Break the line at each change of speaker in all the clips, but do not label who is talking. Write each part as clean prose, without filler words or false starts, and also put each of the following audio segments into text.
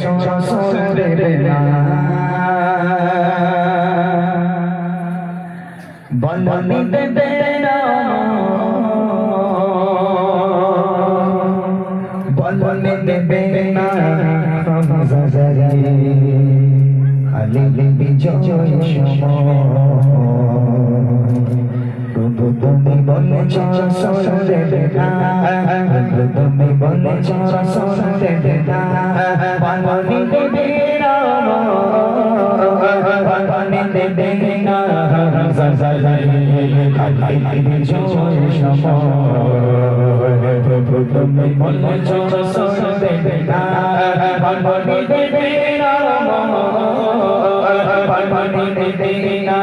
চরণ দেবে না বন্ধন দেবে না বন্ধন দেবে না খালি বিজয় তুমি বলেছ দেবে না তুমি বলেছ দেবে না পানি দেবে না পানি দেবে না খালি বিজয় তুমি বলেছ দেবে না পানি দেবে না পানি দেবে না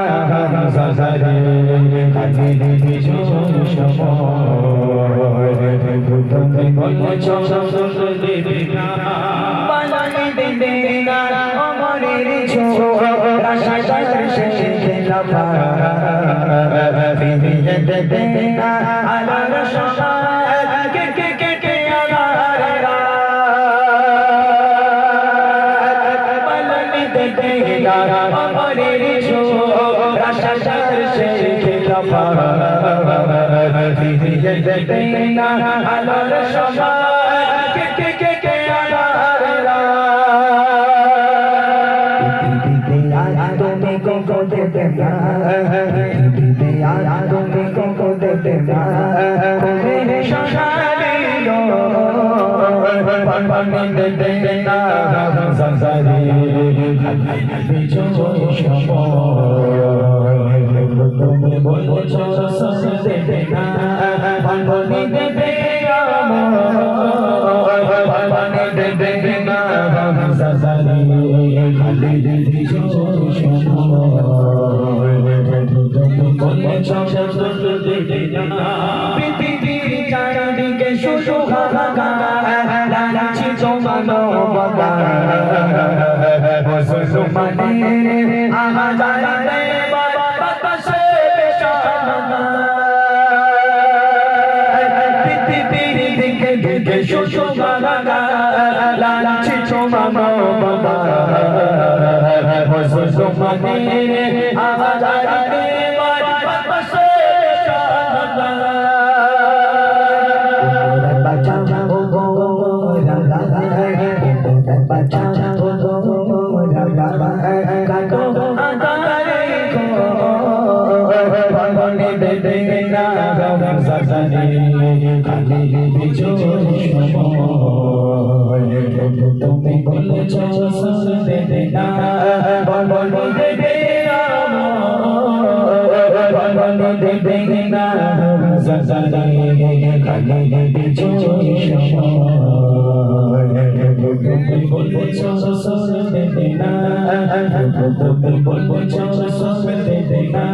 খালি বিজয় তুমি বলেছ দেবে না পানি দেবে না অমরের ছোট রাশা শেষে লাফা ফিরিয়ে দেবে না আলোর শোষা কে আলারা পানি দেবে না অমরের ছোট রাশা শেষে লাফা ফিরিয়ে দেবে না আলোর শোষা কে আলারা তুমি কোকো দেবে না দিদি আর তুমি কোকো দেবে না তুমি শাশালিলো পানি দেবে না সংসারে বিজয় সময় তুমি বলেছো দেবে না পানি দেবে পানি দেবে না সংসারে খালি বিজয় পৃথিবীর চারিদিকে শুধু হাহাকার লাগছে জমানো মুসলমানের আহাজারে বাতাসে পৃথিবীর দিকে দিকে শুধু হাহাকার লাগছে জমানো মুসলমানের আহাজারে তুমি বলেছ দেবে না দেবে না খালি বিজয় তুমি বলেছ দেবে না তুমি বলেছ দেবে না